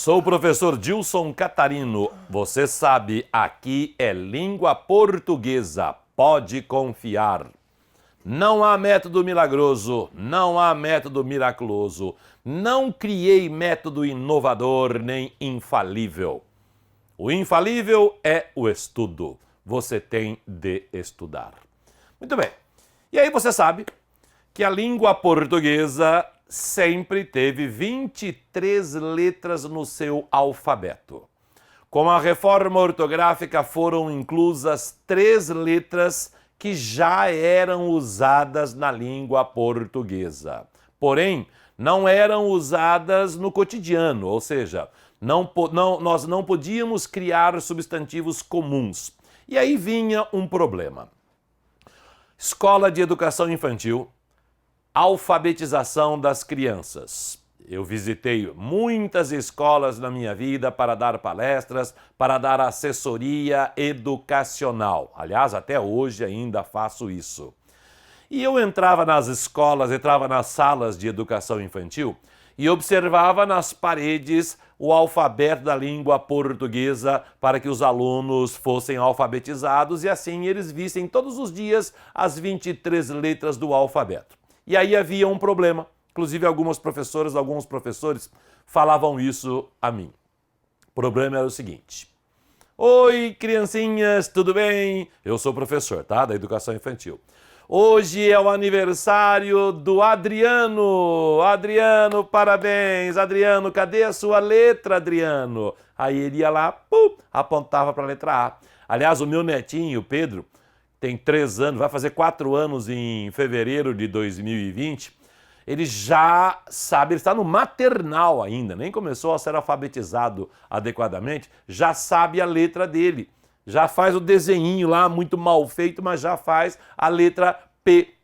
Sou o professor Gilson Catarino. Você sabe, aqui é língua portuguesa. Pode confiar. Não há método milagroso, não há método miraculoso. Não criei método inovador nem infalível. O infalível é o estudo. Você tem de estudar. Muito bem. E aí você sabe que a língua portuguesa sempre teve 23 letras no seu alfabeto. Com a reforma ortográfica foram inclusas 3 letras que já eram usadas na língua portuguesa. Porém, não eram usadas no cotidiano, ou seja, nós não podíamos criar substantivos comuns. E aí vinha um problema. Escola de Educação Infantil, alfabetização das crianças. Eu visitei muitas escolas na minha vida para dar palestras, para dar assessoria educacional. Aliás, até hoje ainda faço isso. E eu entrava nas escolas, entrava nas salas de educação infantil e observava nas paredes o alfabeto da língua portuguesa para que os alunos fossem alfabetizados e assim eles vissem todos os dias as 23 letras do alfabeto. E aí havia um problema. Inclusive, alguns professores falavam isso a mim. O problema era o seguinte. Oi, criancinhas, tudo bem? Eu sou professor, tá? Da educação infantil. Hoje é o aniversário do Adriano. Adriano, parabéns. Adriano, cadê a sua letra, Adriano? Aí ele ia lá, apontava para a letra A. Aliás, o meu netinho, Pedro, tem 3 anos, vai fazer 4 anos em fevereiro de 2020. Ele já sabe, ele está no maternal ainda, nem começou a ser alfabetizado adequadamente, já sabe a letra dele. Já faz o desenhinho lá, muito mal feito, mas já faz a letra P.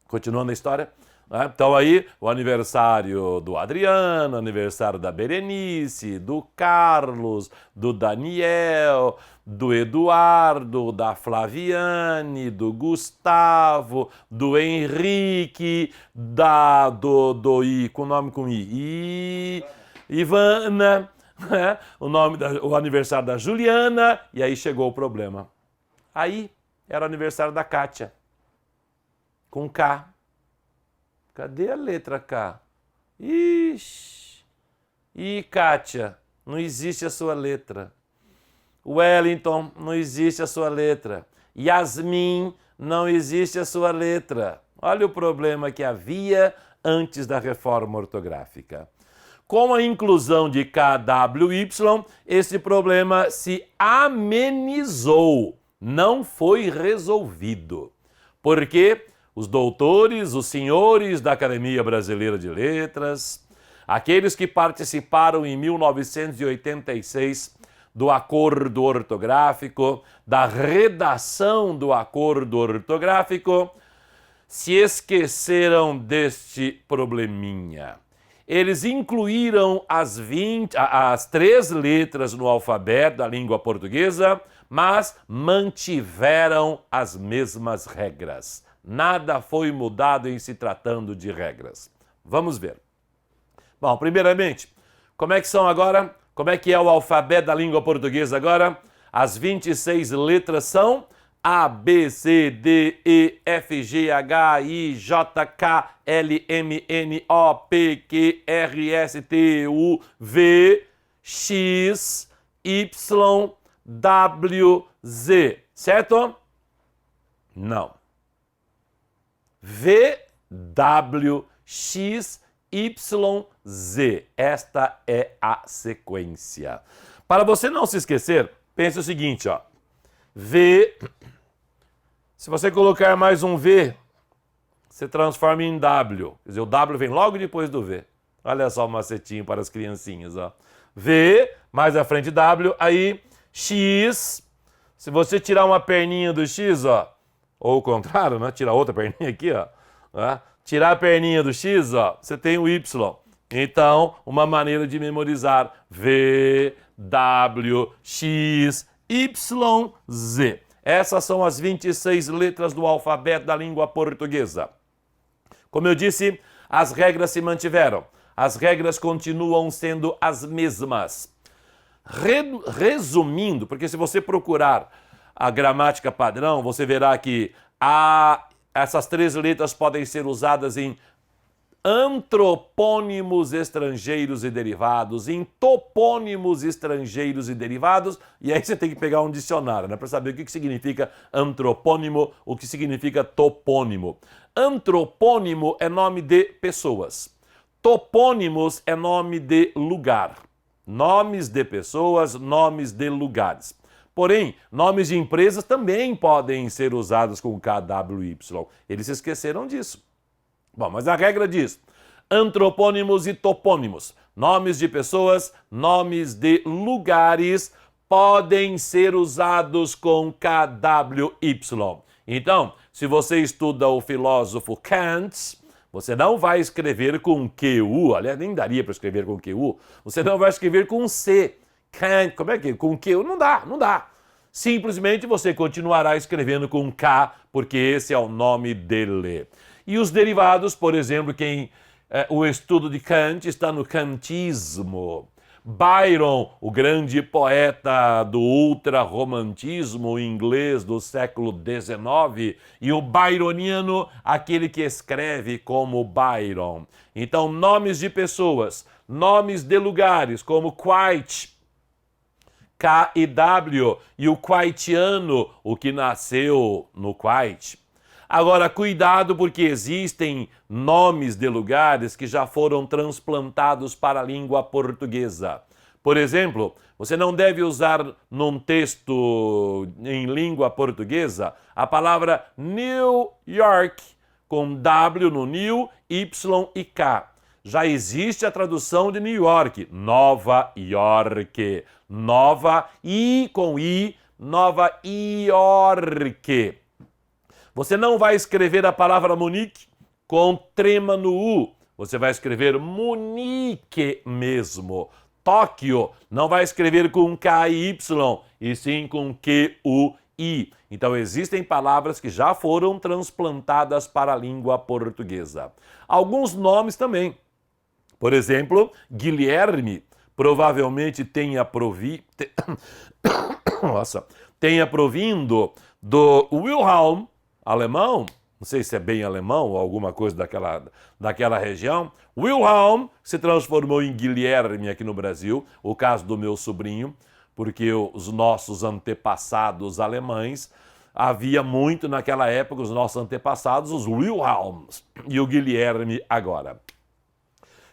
Continuando a história. Né? Então aí, o aniversário do Adriano, aniversário da Berenice, do Carlos, do Daniel, do Eduardo, da Flaviane, do Gustavo, do Henrique, com nome com Ivana, né? O aniversário da Juliana, e aí chegou o problema. Aí era o aniversário da Kátia, com K. Cadê a letra K? Ixi! Ih, Kátia, não existe a sua letra. Wellington, não existe a sua letra. Yasmin, não existe a sua letra. Olha o problema que havia antes da reforma ortográfica. Com a inclusão de KWY, esse problema se amenizou, não foi resolvido. Porque os doutores, os senhores da Academia Brasileira de Letras, aqueles que participaram em 1986 do acordo ortográfico, da redação do acordo ortográfico, se esqueceram deste probleminha. Eles incluíram as 3 letras no alfabeto da língua portuguesa, mas mantiveram as mesmas regras. Nada foi mudado em se tratando de regras. Vamos ver. Bom, primeiramente, como é que são agora? Como é que é o alfabeto da língua portuguesa agora? As 26 letras são A, B, C, D, E, F, G, H, I, J, K, L, M, N, O, P, Q, R, S, T, U, V, X, Y, W, Z. Certo? Não. V, W, X, Y, Z. Esta é a sequência. Para você não se esquecer, pense o seguinte, ó. V, se você colocar mais um V, você transforma em W. Quer dizer, o W vem logo depois do V. Olha só o macetinho para as criancinhas, ó. V, mais à frente W, aí X. Se você tirar uma perninha do X, ó, ou o contrário, né? Tirar outra perninha aqui, ó. Né? Tirar a perninha do X, ó, você tem o Y. Então, uma maneira de memorizar V, W, X, Y, Z. Essas são as 26 letras do alfabeto da língua portuguesa. Como eu disse, as regras se mantiveram. as regras continuam sendo as mesmas. Resumindo, porque se você procurar a gramática padrão, você verá que essas três letras podem ser usadas em antropônimos estrangeiros e derivados, em topônimos estrangeiros e derivados, e aí você tem que pegar um dicionário, né, para saber o que significa antropônimo, o que significa topônimo. Antropônimo é nome de pessoas. Topônimos é nome de lugar. Nomes de pessoas, nomes de lugares. Porém, nomes de empresas também podem ser usados com KWY. Eles se esqueceram disso. Bom, mas a regra diz: antropônimos e topônimos, nomes de pessoas, nomes de lugares, podem ser usados com KWY. Então, se você estuda o filósofo Kant, você não vai escrever com QU, aliás, nem daria para escrever com QU, você não vai escrever com C. Kant, como é que é? Com QU? Não dá. Simplesmente você continuará escrevendo com K, porque esse é o nome dele. E os derivados, por exemplo, o estudo de Kant está no kantismo. Byron, o grande poeta do ultrarromantismo inglês do século XIX, e o byroniano, aquele que escreve como Byron. Então, nomes de pessoas, nomes de lugares, como Quite, K e W, e o quaitiano, o que nasceu no Quite. Agora, cuidado, porque existem nomes de lugares que já foram transplantados para a língua portuguesa. Por exemplo, você não deve usar num texto em língua portuguesa a palavra New York, com W no New, Y e K. Já existe a tradução de New York, Nova York. Nova I com I, Nova York. Você não vai escrever a palavra Munique com trema no U. Você vai escrever Munique mesmo. Tóquio não vai escrever com KY, e sim com QUI. Então existem palavras que já foram transplantadas para a língua portuguesa. Alguns nomes também. Por exemplo, Guilherme provavelmente tenha provindo do Wilhelm, alemão, não sei se é bem alemão ou alguma coisa daquela região. Wilhelm se transformou em Guilherme aqui no Brasil, o caso do meu sobrinho, porque os nossos antepassados alemães, havia muito naquela época, os nossos antepassados, os Wilhelms, e o Guilherme agora.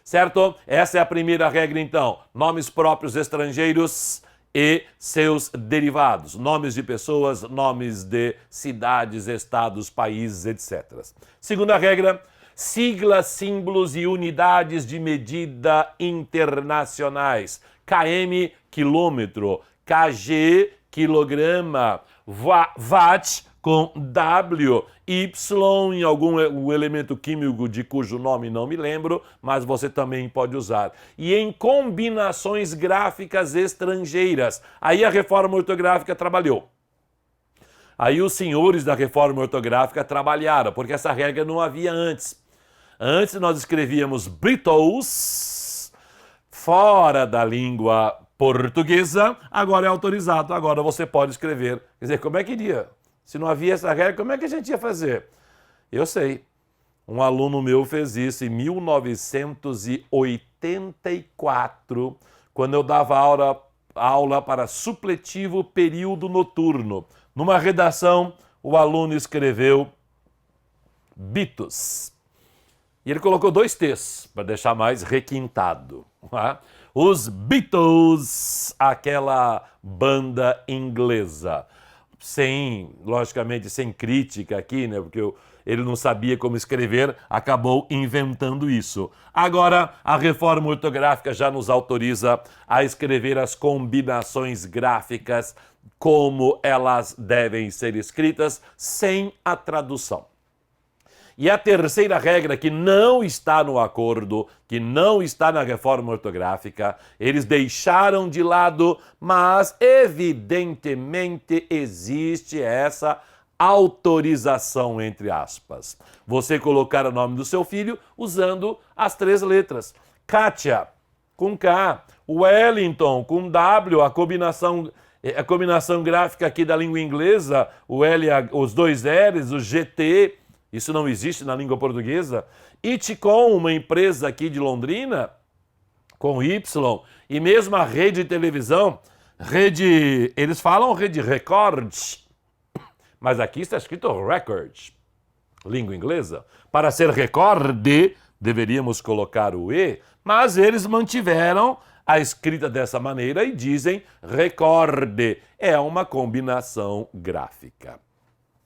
Certo? Essa é a primeira regra, então. Nomes próprios estrangeiros e seus derivados, nomes de pessoas, nomes de cidades, estados, países, etc. Segunda regra, siglas, símbolos e unidades de medida internacionais. KM, quilômetro, KG, quilograma, watt com W, Y em algum elemento químico de cujo nome não me lembro, mas você também pode usar. E em combinações gráficas estrangeiras. Aí a reforma ortográfica trabalhou. Aí os senhores da reforma ortográfica trabalharam, porque essa regra não havia antes. Antes nós escrevíamos Beatles fora da língua portuguesa, agora é autorizado, agora você pode escrever. Quer dizer, como é que iria? Se não havia essa regra, como é que a gente ia fazer? Eu sei. Um aluno meu fez isso em 1984, quando eu dava aula para supletivo período noturno. Numa redação, o aluno escreveu Beatles. E ele colocou 2 T's, para deixar mais requintado. Os Beatles, aquela banda inglesa. Logicamente, sem crítica aqui, né? Porque ele não sabia como escrever, acabou inventando isso. Agora, a reforma ortográfica já nos autoriza a escrever as combinações gráficas como elas devem ser escritas, sem a tradução. E a terceira regra, que não está no acordo, que não está na reforma ortográfica, eles deixaram de lado, mas evidentemente existe essa autorização, entre aspas. Você colocar o nome do seu filho usando as 3 letras. Kátia, com K. Wellington, com W, a combinação gráfica aqui da língua inglesa, o L, os dois L's, o GT, isso não existe na língua portuguesa. Iticom, uma empresa aqui de Londrina, com Y, e mesmo a rede de televisão, eles falam rede Record, mas aqui está escrito Record, língua inglesa. Para ser Record, deveríamos colocar o E, mas eles mantiveram a escrita dessa maneira e dizem Recorde. É uma combinação gráfica.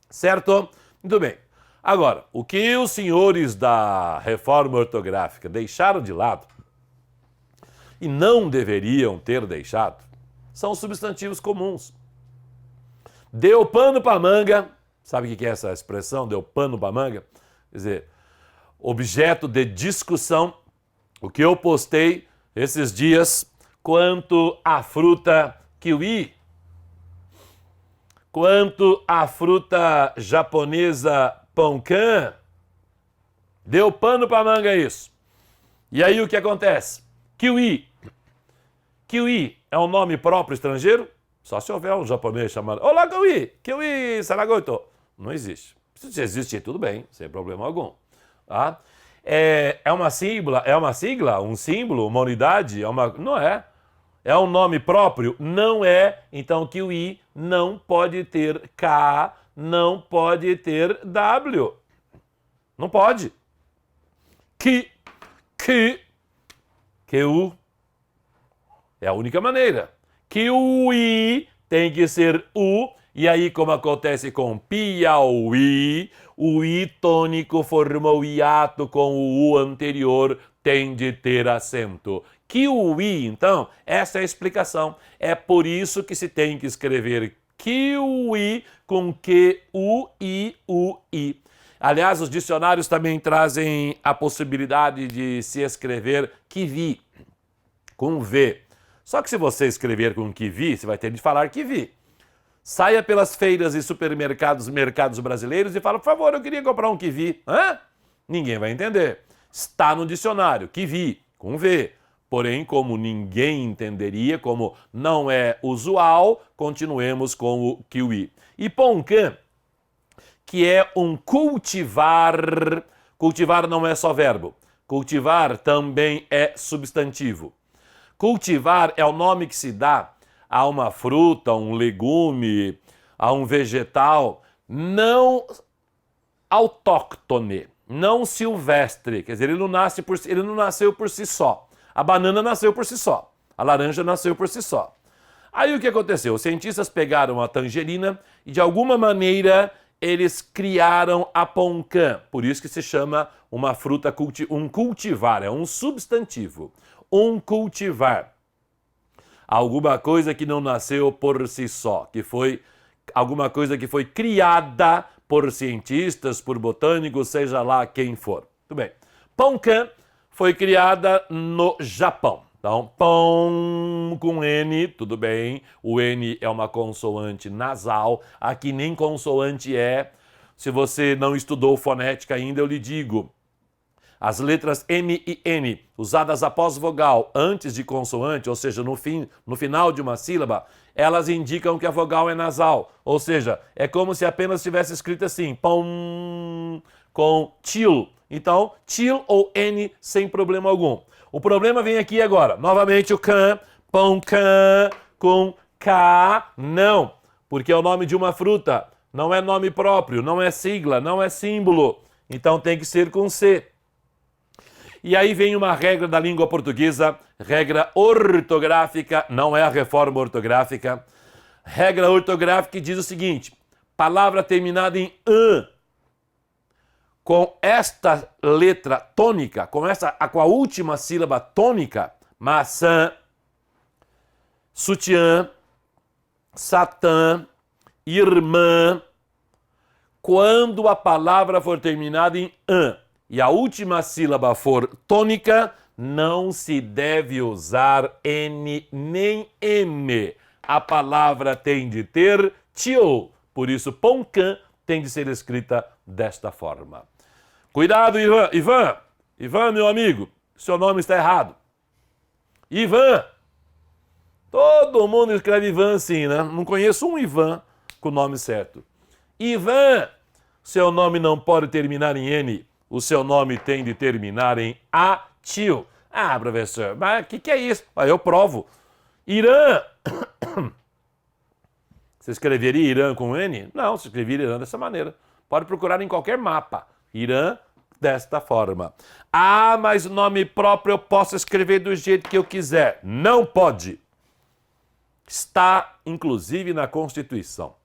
Certo? Muito bem. Agora, o que os senhores da reforma ortográfica deixaram de lado e não deveriam ter deixado são os substantivos comuns. Deu pano para manga. Sabe o que é essa expressão? Deu pano para manga? Quer dizer, objeto de discussão. O que eu postei esses dias quanto à fruta kiwi, quanto à fruta japonesa poncan, deu pano para manga isso. E aí o que acontece? Kiwi. Kiwi é um nome próprio estrangeiro? Só se houver um japonês chamado Olá, kiwi, kiwi, saragoto. Não existe. Se existir, tudo bem, sem problema algum. Tá? É uma sigla, um símbolo, uma unidade? Não é. É um nome próprio? Não é. Então, kiwi não pode ter K, não pode ter W. Não pode. Que, U. É a única maneira. Kiwi tem que ser U. E aí, como acontece com Piauí, o I tônico formou o hiato com o U anterior, tem de ter acento. Kiwi, então, essa é a explicação. É por isso que se tem que escrever kiwi com Q-U-I-U-I. Aliás, os dicionários também trazem a possibilidade de se escrever kiwi, com V. Só que se você escrever com kiwi, você vai ter de falar kiwi. Saia pelas feiras e supermercados, mercados brasileiros e fala, por favor, eu queria comprar um kiwi. Hã? Ninguém vai entender. Está no dicionário, kiwi, com V. Porém, como ninguém entenderia, como não é usual, continuemos com o kiwi. E poncan, que é um cultivar. Cultivar não é só verbo. Cultivar também é substantivo. Cultivar é o nome que se dá a uma fruta, a um legume, a um vegetal não autóctone, não silvestre. Quer dizer, ele não nasceu por si só. A banana nasceu por si só. A laranja nasceu por si só. Aí o que aconteceu? Os cientistas pegaram a tangerina e de alguma maneira eles criaram a poncan. Por isso que se chama uma fruta, um cultivar, é um substantivo. Um cultivar. Alguma coisa que não nasceu por si só, que foi alguma coisa que foi criada por cientistas, por botânicos, seja lá quem for. Muito bem. Poncan foi criada no Japão. Então, pão com N, tudo bem. O N é uma consoante nasal. Aqui nem consoante é. Se você não estudou fonética ainda, eu lhe digo. As letras M e N, usadas após vogal, antes de consoante, ou seja, no final de uma sílaba, elas indicam que a vogal é nasal. Ou seja, é como se apenas tivesse escrito assim, pão, com til. Então, til ou N sem problema algum. O problema vem aqui agora. Novamente o can, pão can, com K, não. Porque é o nome de uma fruta. Não é nome próprio, não é sigla, não é símbolo. Então tem que ser com C. E aí vem uma regra da língua portuguesa, regra ortográfica, não é a reforma ortográfica. Regra ortográfica que diz o seguinte, palavra terminada em an, com esta letra tônica, com a última sílaba tônica, maçã, sutiã, satã, irmã, quando a palavra for terminada em an, e a última sílaba for tônica, não se deve usar N nem M. A palavra tem de ter tio. Por isso, poncan tem de ser escrita desta forma. Cuidado, Ivan, meu amigo. seu nome está errado. Ivan. Todo mundo escreve Ivan assim, né? Não conheço um Ivan com o nome certo. Ivan, seu nome não pode terminar em N. O seu nome tem de terminar em Atil. Ah, professor, mas o que é isso? Ah, eu provo. Irã. Você escreveria Irã com N? Não, você escreveria Irã dessa maneira. Pode procurar em qualquer mapa. Irã desta forma. Ah, mas o nome próprio eu posso escrever do jeito que eu quiser. Não pode. Está, inclusive, na Constituição.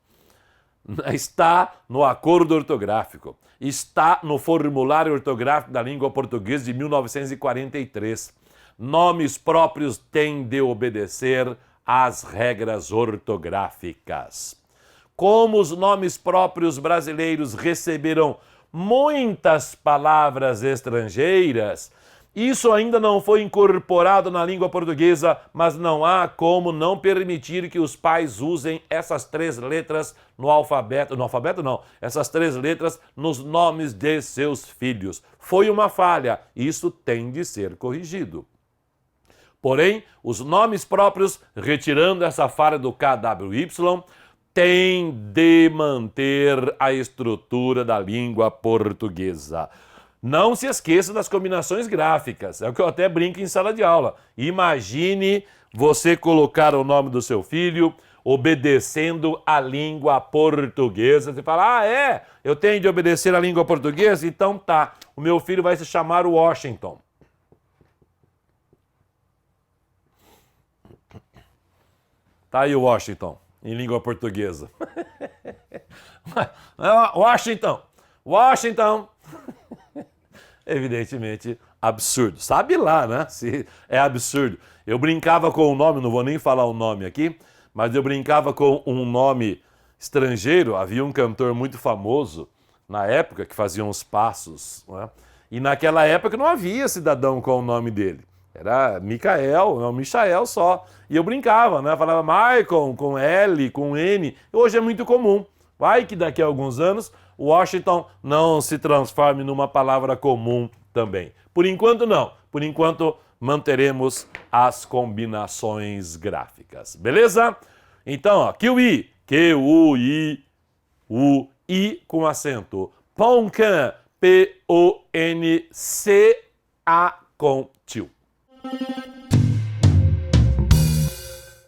Está no acordo ortográfico. Está no formulário ortográfico da língua portuguesa de 1943. Nomes próprios têm de obedecer às regras ortográficas. Como os nomes próprios brasileiros receberam muitas palavras estrangeiras, isso ainda não foi incorporado na língua portuguesa, mas não há como não permitir que os pais usem essas 3 letras no alfabeto. No alfabeto não, essas 3 letras nos nomes de seus filhos. Foi uma falha, isso tem de ser corrigido. Porém, os nomes próprios, retirando essa falha do KWY, têm de manter a estrutura da língua portuguesa. Não se esqueça das combinações gráficas, é o que eu até brinco em sala de aula. Imagine você colocar o nome do seu filho obedecendo a língua portuguesa. Você fala, eu tenho de obedecer a língua portuguesa? Então tá, o meu filho vai se chamar Washington. Tá aí o Washington, em língua portuguesa. Washington. Evidentemente, absurdo. Sabe lá, né? Se é absurdo. Eu brincava com um nome, não vou nem falar o nome aqui, mas eu brincava com um nome estrangeiro. Havia um cantor muito famoso na época que fazia uns passos, né? E naquela época não havia cidadão com o nome dele. Era Michael só. E eu brincava, né? Falava Michael com L, com N. Hoje é muito comum. Vai que daqui a alguns anos Washington não se transforme numa palavra comum também. Por enquanto não. Por enquanto manteremos as combinações gráficas. Beleza? Então, ó, Kiwi, Q-U-I, U-I com acento. Poncan, P-O-N-C-A com tio.